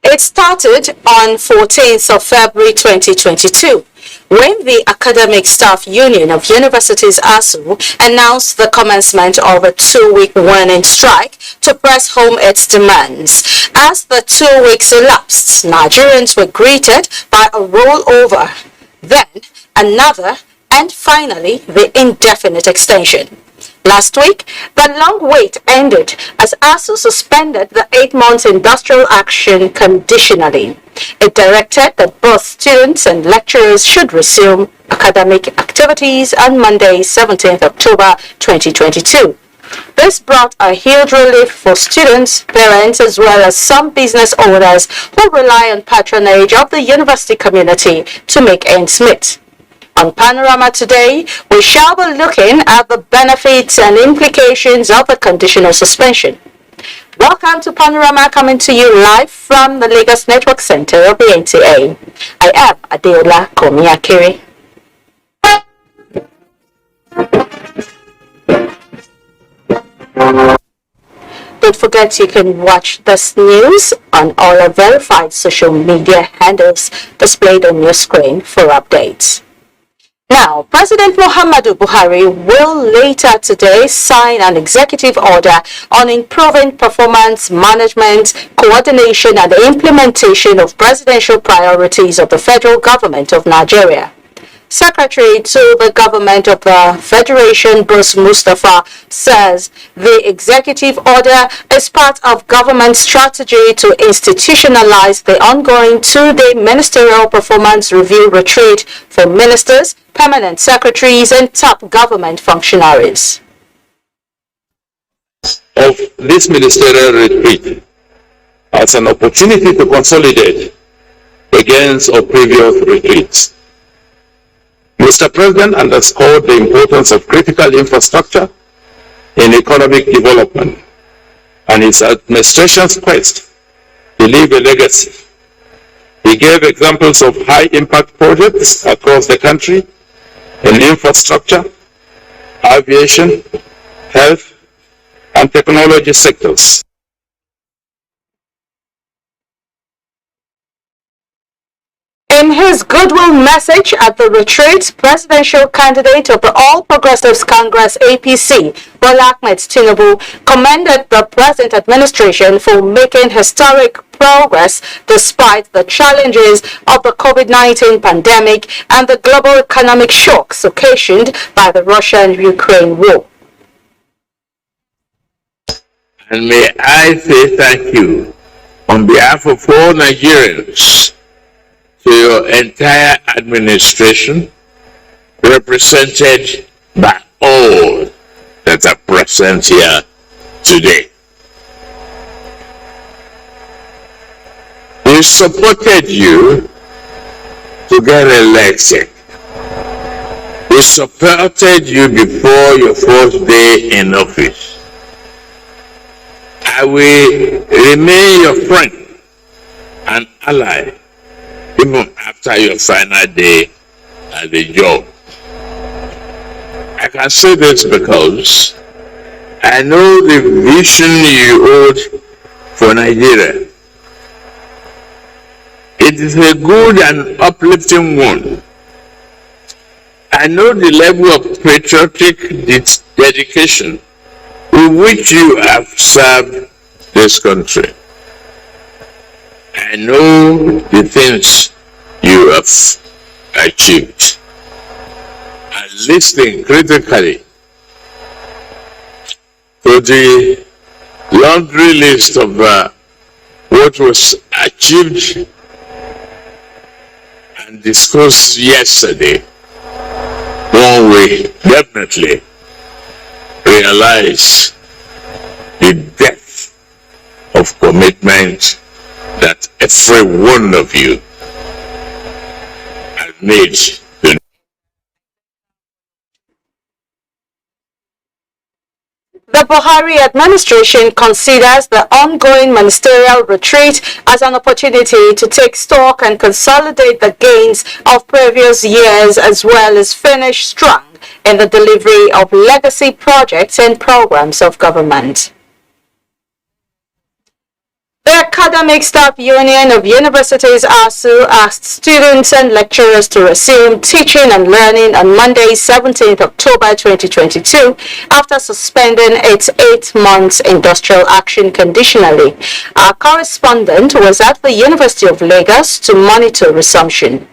It started on 14th of February 2022 when the Academic Staff Union of Universities ASU announced the commencement of a 2-week warning strike to press home its demands. As the 2 weeks elapsed, Nigerians were greeted by a rollover, then another, and finally the indefinite extension. Last week, the long wait ended as ASU suspended the 8-month industrial action conditionally. It directed that both students and lecturers should resume academic activities on Monday, 17th October 2022. This brought a huge relief for students, parents, as well as some business owners who rely on patronage of the university community to make ends meet. On Panorama today, we shall be looking at the benefits and implications of the conditional suspension. Welcome to Panorama, coming to you live from the Lagos Network Center of the NTA. I am Adeola Komiakiri. Don't forget you can watch this news on all our verified social media handles displayed on your screen for updates. Now, President Muhammadu Buhari will later today sign an executive order on improving performance management, coordination and implementation of presidential priorities of the federal government of Nigeria. Secretary to the government of the Federation, Bruce Mustafa, says the executive order is part of government strategy to institutionalize the ongoing 2-day ministerial performance review retreat for ministers, permanent secretaries, and top government functionaries. Of this ministerial retreat as an opportunity to consolidate the gains of previous retreats. Mr. President underscored the importance of critical infrastructure in economic development and his administration's quest to leave a legacy. He gave examples of high-impact projects across the country in infrastructure, aviation, health, and technology sectors. In his goodwill message at the retreat, presidential candidate of the All Progressives Congress APC, Bola Ahmed Tinubu, commended the present administration for making historic progress despite the challenges of the COVID-19 pandemic and the global economic shocks occasioned by the Russia-Ukraine war. And may I say thank you on behalf of all Nigerians to your entire administration, represented by all that are present here today. We supported you to get elected. We supported you before your first day in office. I will remain your friend and ally even after your final day at the job. I can say this because I know the vision you hold for Nigeria. It is a good and uplifting one. I know the level of patriotic dedication with which you have served this country. I know the things you have achieved. And listening critically to the laundry list of what was achieved and discussed yesterday, one will definitely realize the depth of commitment that every one of you has made to. The Buhari administration considers the ongoing ministerial retreat as an opportunity to take stock and consolidate the gains of previous years, as well as finish strong in the delivery of legacy projects and programs of government. The Academic Staff Union of Universities ASU asked students and lecturers to resume teaching and learning on Monday, 17th October 2022 after suspending its 8 months industrial action conditionally. Our correspondent was at the University of Lagos to monitor resumption.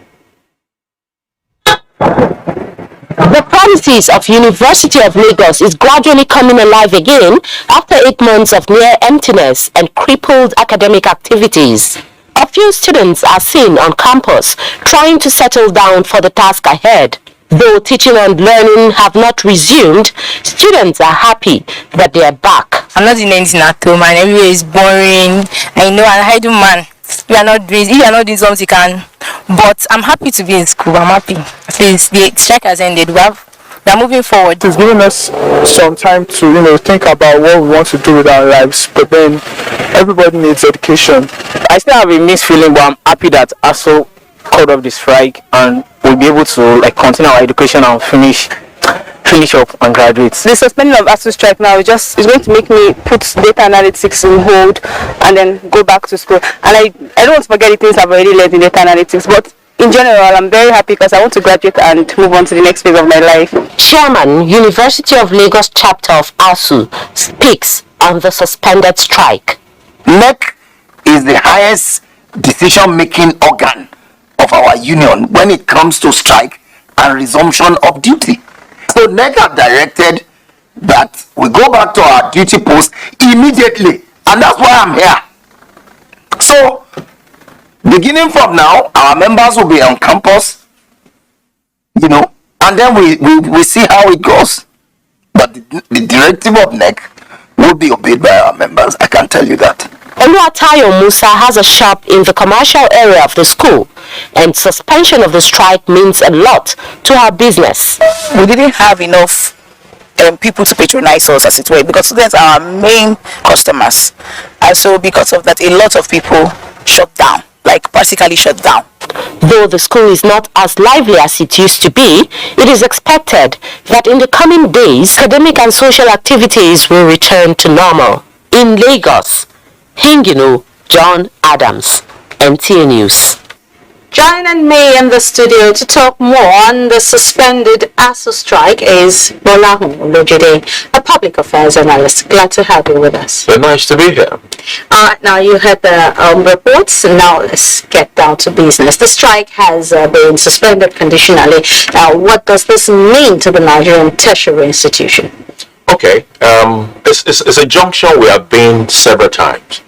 The premises of University of Lagos is gradually coming alive again after 8 months of near emptiness and crippled academic activities. A few students are seen on campus trying to settle down for the task ahead. Though teaching and learning have not resumed, students are happy that they are back. I'm not doing anything at home and everywhere is boring. I know I'm a hiding man. If you are not doing something, you can. But I'm happy to be in school. I'm happy. At least the strike has ended. We're moving forward. It's given us some time to, think about what we want to do with our lives. But then everybody needs education. I still have a mixed feeling, but I'm happy that ASO called off the strike and we'll be able to continue our education and finish up and graduate. The suspending of ASU strike now is going to make me put data analytics in hold and then go back to school. And I don't want to forget the things I've already learned in data analytics, but in general, I'm very happy because I want to graduate and move on to the next phase of my life. Chairman, University of Lagos chapter of ASU speaks on the suspended strike. NEC is the highest decision-making organ of our union when it comes to strike and resumption of duty. So NEC have directed that we go back to our duty post immediately, and that's why I'm here. So, beginning from now, our members will be on campus, and then we see how it goes. But the directive of NEC will be obeyed by our members, I can tell you that. Oluwatayo Musa has a shop in the commercial area of the school, and suspension of the strike means a lot to her business. We didn't have enough people to patronize us, as it were, because students are our main customers. And so because of that, a lot of people shut down, practically shut down. Though the school is not as lively as it used to be, it is expected that in the coming days, academic and social activities will return to normal. In Lagos, Hingino, John Adams, NTA News. Joining me in the studio to talk more on the suspended ASU strike is Bolahun Olojide, a public affairs analyst. Glad to have you with us. Very nice to be here. Now you heard the reports, and now let's get down to business. The strike has been suspended conditionally. Now, what does this mean to the Nigerian tertiary institution? Okay, it's a junction we have been several times.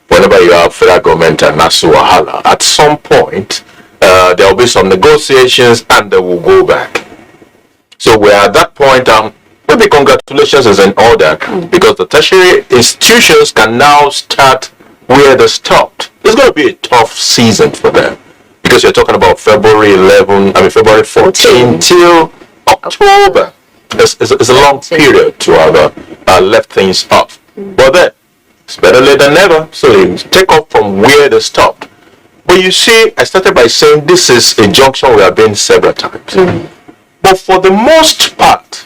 Whenever you have federal government and ASU wahala, at some point there will be some negotiations and they will go back. So we're at that point. Maybe congratulations is in order because the tertiary institutions can now start where they stopped. It's going to be a tough season for them because you're talking about February 14 till October. It's a long period to have left things off. But then, it's better late than never. So you take off from where they stopped. But you see, I started by saying this is a junction we have been several times. But for the most part,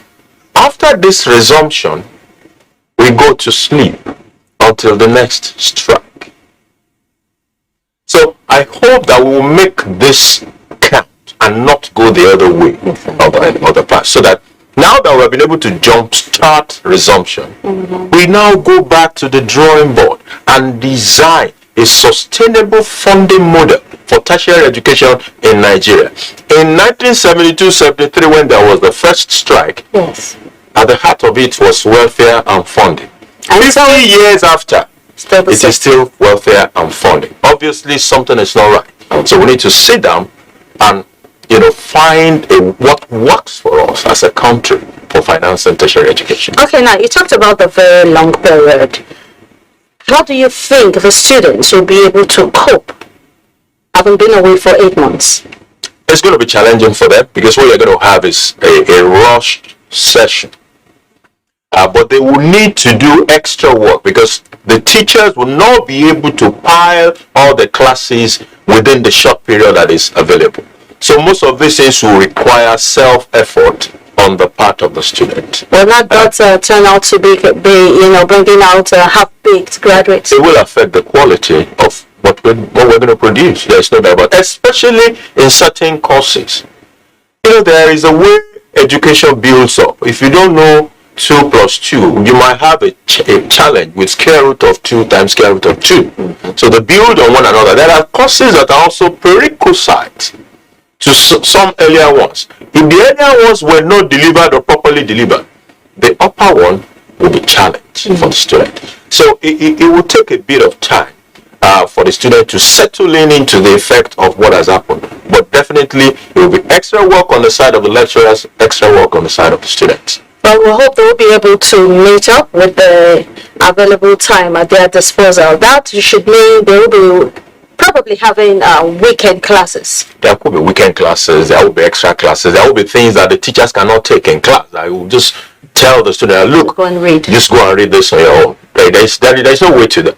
after this resumption, we go to sleep until the next strike. So I hope that we will make this count and not go the other way or the past, so that now that we have been able to jumpstart resumption, we now go back to the drawing board and design a sustainable funding model for tertiary education in Nigeria. In 1972-73, when there was the first strike, Yes. at the heart of it was welfare and funding. And 50 years after, Still the it same. is still welfare and funding. Obviously, something is not right. So we need to sit down and find what works for us as a country for financing tertiary education. Okay, now you talked about the very long period. How do you think the students will be able to cope, having been away for 8 months? It's going to be challenging for them because what you're going to have is a rushed session. But they will need to do extra work because the teachers will not be able to pile all the classes within the short period that is available. So most of these things will require self-effort on the part of the student. Will not that turn out to be bringing out half-baked graduates? It will affect the quality of what we're going to produce. There's no doubt about it, especially in certain courses. There is a way education builds up. If you don't know 2 plus 2, you might have a challenge with square root of 2 times square root of 2. Mm-hmm. So they build on one another. There are courses that are also prerequisite to some earlier ones. If the earlier ones were not delivered or properly delivered, the upper one will be challenged for the student. So it will take a bit of time for the student to settle into the effect of what has happened. But definitely, it will be extra work on the side of the lecturers, extra work on the side of the students. Well, we hope they will be able to meet up with the available time at their disposal. That should mean they will be probably having weekend classes. There could be weekend classes, there will be extra classes, there will be things that the teachers cannot take in class. I will just tell the student, look, go and read. Just go and read this on your own. There's no way to that.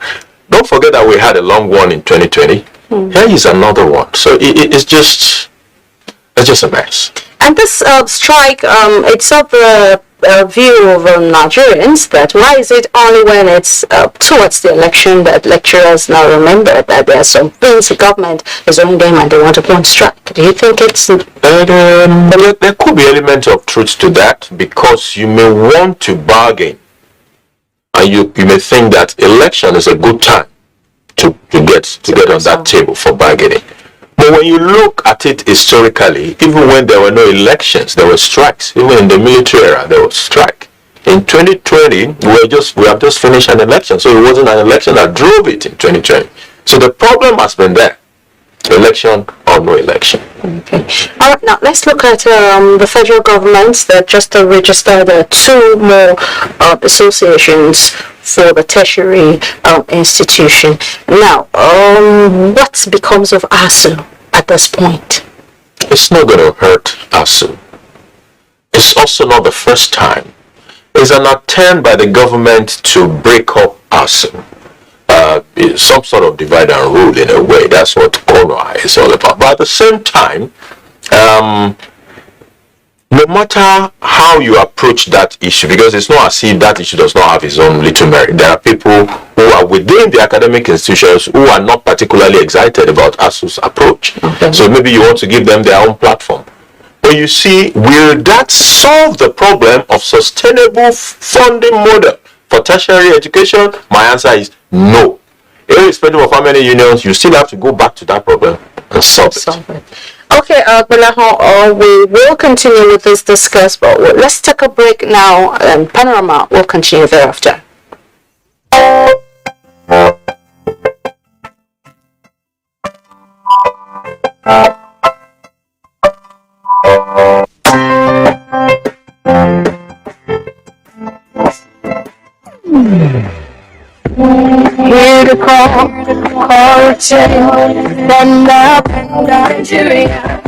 Don't forget that we had a long one in 2020. Here is another one. So it's just a mess. And this strike, it's of the view of Nigerians that why is it only when it's towards the election that lecturers now remember that there are some things the government is owing them and they want to go on strike? Do you think it's... There could be element of truth to that, because you may want to bargain and you may think that election is a good time to get on that table for bargaining. But when you look at it historically, even when there were no elections, there were strikes. Even in the military era, there was strike. In 2020, we have just finished an election, so it wasn't an election that drove it in 2020. So the problem has been there, election or no election. Okay. All right, now let's look at the federal government that just registered 2 more associations for the tertiary institution. Now, what becomes of ASU at this point? It's not going to hurt ASU. It's also not the first time. It's an attempt by the government to break up ASU. Some sort of divide and rule in a way. That's what Corona is all about. But at the same time, no matter how you approach that issue, because it's not as if that issue does not have its own little merit. There are people who are within the academic institutions who are not particularly excited about ASU's approach. Okay. So maybe you want to give them their own platform. But you see, will that solve the problem of sustainable funding model for tertiary education? My answer is no. Irrespective of how many unions, you still have to go back to that problem and solve it. Okay, we will continue with this discussion, but let's take a break now, and Panorama will continue thereafter. Here to call change, stand up in Nigeria.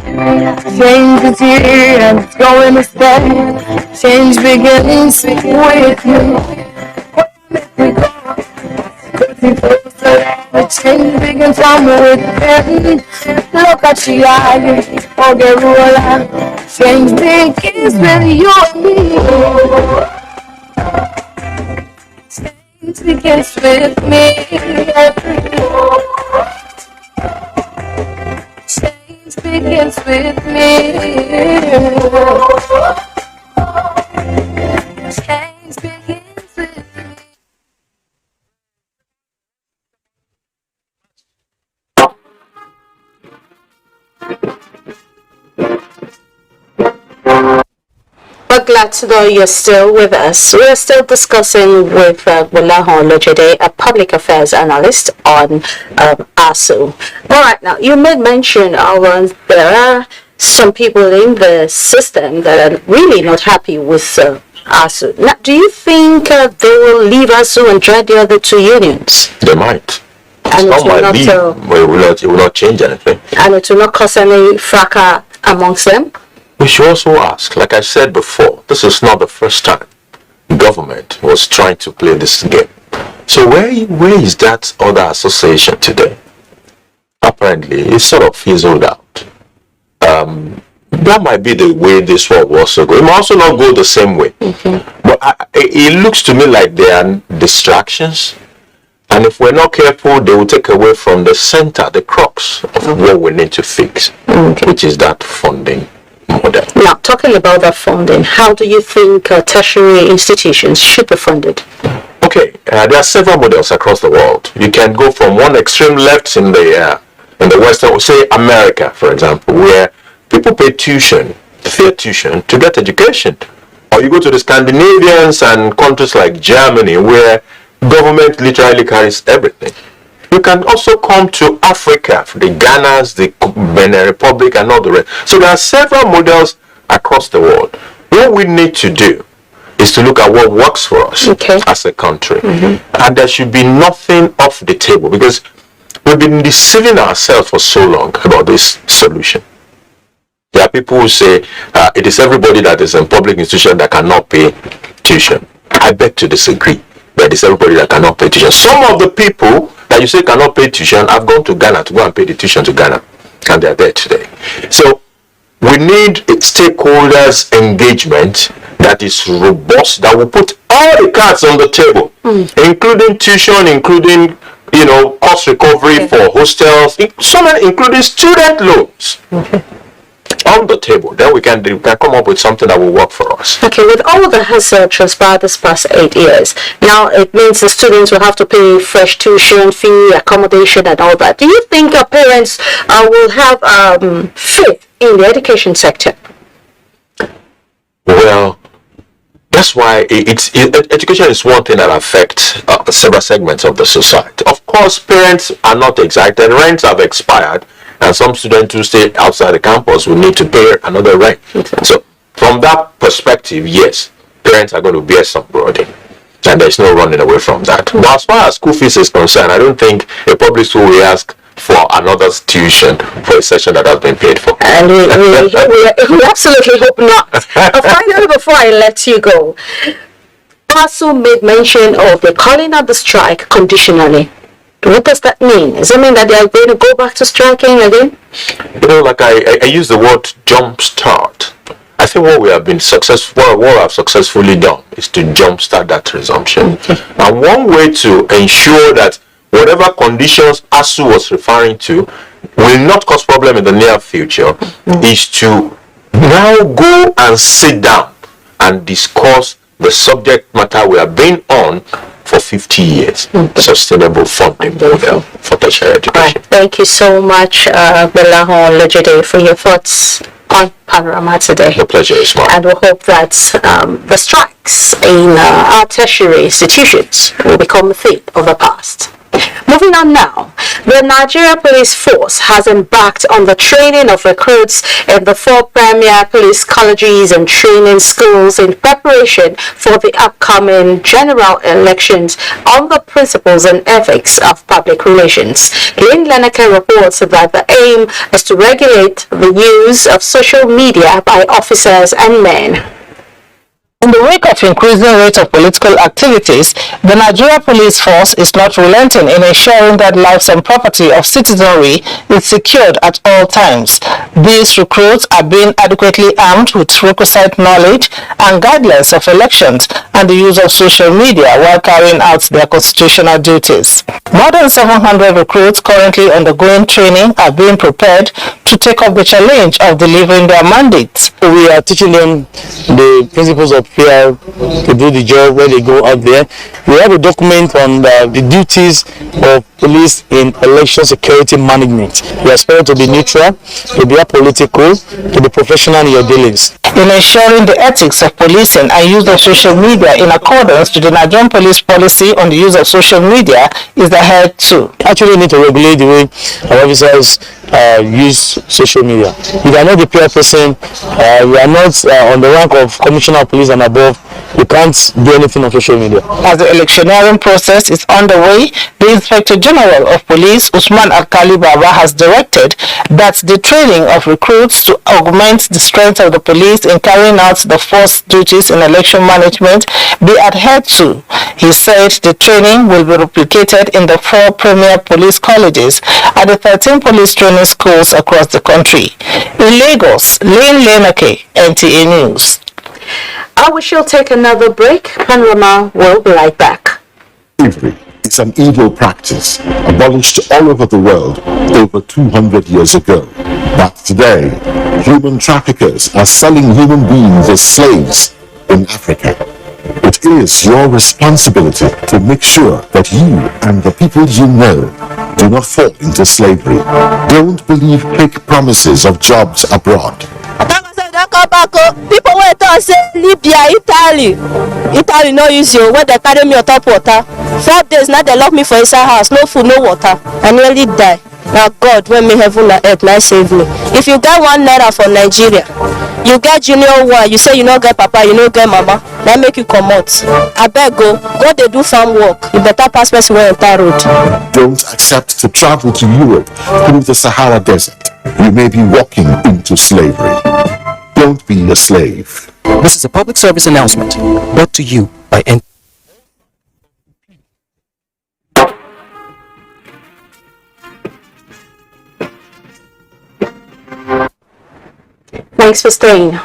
Change is here and it's going to stay. Change begins with you. Change begins from within. Look at your eyes, forget roll. Change begins with you and me. Change begins with me. Change begins with me. Change begins with me. We're glad to know you're still with us. We're still discussing with Gbolahan Olojede, a public affairs analyst on ASU. All right, now you made mention there are some people in the system that are really not happy with ASU. Now, do you think they will leave ASU and join the other 2 unions? They might. And it will not change anything. And it will not cause any fracas amongst them? We should also ask, like I said before, this is not the first time government was trying to play this game. So where is that other association today? Apparently, it's sort of fizzled out. that might be the way this one will also go. It might also not go the same way. But it looks to me like there are distractions. And if we're not careful, they will take away from the center, the crux of what we need to fix, which is that funding model. Now, talking about that funding, how do you think tertiary institutions should be funded? Okay, there are several models across the world. You can go from one extreme left in the Western, say America, for example, where people pay fair tuition to get education. Or you go to the Scandinavians and countries like Germany, where government literally carries everything. You can also come to Africa, the Ghanas, the Benin Republic, and all the rest. So there are several models across the world. What we need to do is to look at what works for us as a country. And there should be nothing off the table, because we've been deceiving ourselves for so long about this solution. There are people who say it is everybody that is in public institution that cannot pay tuition. I beg to disagree. That is everybody that cannot pay tuition. Some of the people that you say cannot pay tuition have gone to Ghana to go and pay the tuition to Ghana, and they are there today. So we need stakeholders' engagement that is robust, that will put all the cards on the table, including tuition, including cost recovery for hostels, including student loans. On the table, then we can come up with something that will work for us. Okay, with all that has transpired this past 8 years, now it means the students will have to pay fresh tuition fee, accommodation, and all that. Do you think our parents will have faith in the education sector? Well, that's why education is one thing that affects several segments of the society. Of course, parents are not excited. Rents have expired. And some students who stay outside the campus will need to pay another rent. So from that perspective, yes, parents are going to bear some burden. And there's no running away from that. But as far as school fees is concerned, I don't think a public school will ask for another tuition for a session that has been paid for. And we absolutely hope not. Finally, before I let you go, ASU made mention of the calling out the strike conditionally. What does that mean? Does it mean that they are going to go back to striking again? Like I use the word jumpstart. I think what we have been successful, what I've successfully done is to jumpstart that resumption. And one way to ensure that whatever conditions ASU was referring to will not cause problem in the near future is to now go and sit down and discuss the subject matter we have been on for 50 years, sustainable funding model for tertiary education. Thank you so much, Belahon Lejide, for your thoughts on Panorama today. The pleasure is mine. And we hope that the strikes in our tertiary institutions will become a thing of the past. Moving on now, the Nigerian Police Force has embarked on the training of recruits in the 4 premier police colleges and training schools in preparation for the upcoming general elections on the principles and ethics of public relations. Lynn Leneke reports that the aim is to regulate the use of social media by officers and men. In the wake of increasing rate of political activities, the Nigeria Police Force is not relenting in ensuring that lives and property of citizenry is secured at all times. These recruits are being adequately armed with requisite knowledge and guidelines of elections and the use of social media while carrying out their constitutional duties. More than 700 recruits currently undergoing training are being prepared to take up the challenge of delivering their mandates. We are teaching them the principles of PR to do the job when they go out there. We have a document on the duties of police in election security management. We are expected to be neutral, to be apolitical, to be professional in your dealings. In ensuring the ethics of policing and use of social media in accordance to the Nigerian police policy on the use of social media is the head too. Actually, we need to regulate the way our officers use social media. If you are not the PR person, you are not on the rank of commissioner of police and above, You can't do anything on social media. As the electioneering process is underway, the Inspector General of Police, Usman Alkali Baba, has directed that the training of recruits to augment the strength of the police in carrying out the force duties in election management be adhered to. He said the training will be replicated in the 4 premier police colleges at the 13 police training schools across the country. In Lagos, Lane Lenake, NTA News. We shall take another break. Panorama will be right back. Slavery is an evil practice abolished all over the world over 200 years ago. But today, human traffickers are selling human beings as slaves in Africa. It is your responsibility to make sure that you and the people you know do not fall into slavery. Don't believe fake promises of jobs abroad. People wey talk say Libya, Italy no use you when they carry me on top water. 4 days now they lock me for inside house, no food, no water. I nearly die. Now God, when me heaven and earth, now save me. If you get 1 naira for Nigeria, you get junior one, you say you no get papa, you no get mama, that make you come out. I beg go they do farm work. You better pass me to enter road. Don't accept to travel to Europe through the Sahara Desert. You may be walking into slavery. Don't be a slave. This is a public service announcement brought to you by NTA. Thanks for staying.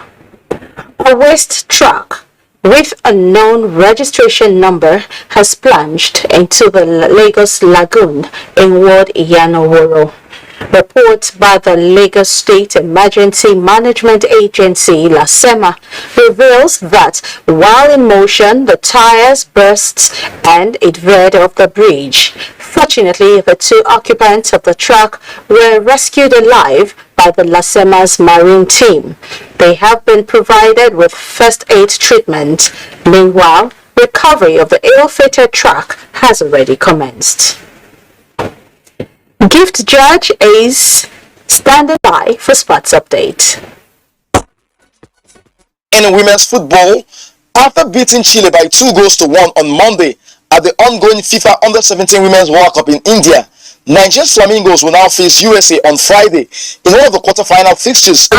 A waste truck with a known registration number has plunged into the Lagos Lagoon in Ward Iyanoworo. Reports by the Lagos State Emergency Management Agency, LASEMA, reveals that while in motion, the tires burst and it veered off the bridge. Fortunately, the 2 occupants of the truck were rescued alive by the LASEMA's marine team. They have been provided with first aid treatment. Meanwhile, recovery of the ill-fated truck has already commenced. Gift Judge is standing by for sports update. In women's football, after beating Chile by 2-1 on Monday at the ongoing FIFA Under-17 Women's World Cup in India, Nigeria's Flamingos will now face USA on Friday in one of the quarter-final fixtures. To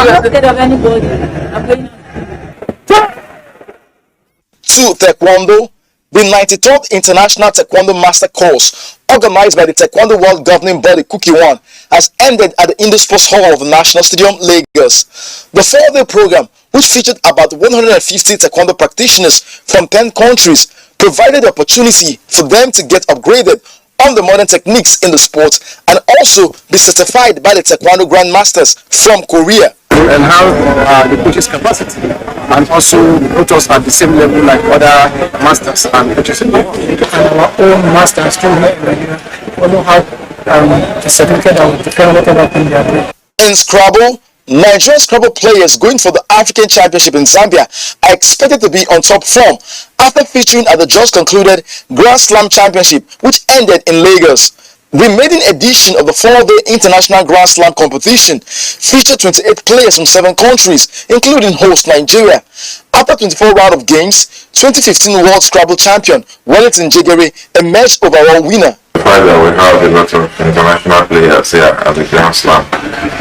Taekwondo, the 93rd International Taekwondo Master Course, organized by the Taekwondo World Governing Body Kuki One, has ended at the Indo Sports Hall of the National Stadium, Lagos. The 4-day program, which featured about 150 Taekwondo practitioners from 10 countries, provided the opportunity for them to get upgraded on the modern techniques in the sport and also be certified by the Taekwondo Grandmasters from Korea. And how the coach's capacity, and also put us at the same level like other masters and coaches in the world. And our own masters too here in Nigeria follow how the certificate that was developed up in their brain. In Scrabble, Nigerian Scrabble players going for the African Championship in Zambia are expected to be on top form after featuring at the just concluded Grand Slam Championship, which ended in Lagos. The maiden edition of the 4-day International Grand Slam competition featured 28 players from 7 countries, including host Nigeria. After 24 rounds of games, 2015 World Scrabble champion Wellington Jigere emerged overall winner. The fact that we have a lot of international players here at the Grand Slam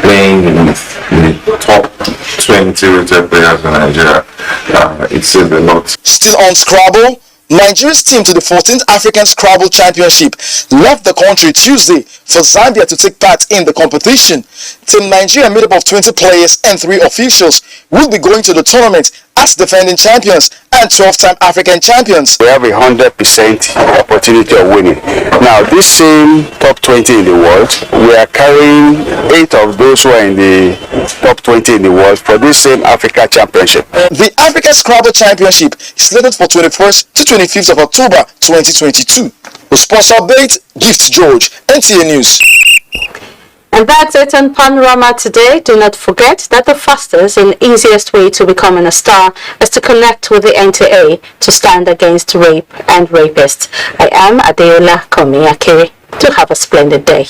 playing with the top 20 rated players in Nigeria, it says a lot. Still on Scrabble, Nigeria's team to the 14th African Scrabble Championship left the country Tuesday for Zambia to take part in the competition. Team Nigeria, made up of 20 players and 3 officials, will be going to the tournament as defending champions and 12-time African champions. We have 100% opportunity of winning. Now, this same top 20 in the world, we are carrying 8 of those who are in the top 20 in the world for this same Africa Championship. The African Scrabble Championship is slated for 21st to 25th of October 2022. The sports update, Gift George, NTA News. And that's it on Panorama today. Do not forget that the fastest and easiest way to becoming a star is to connect with the NTA to stand against rape and rapists. I am Adeola Komiakiri. Do have a splendid day.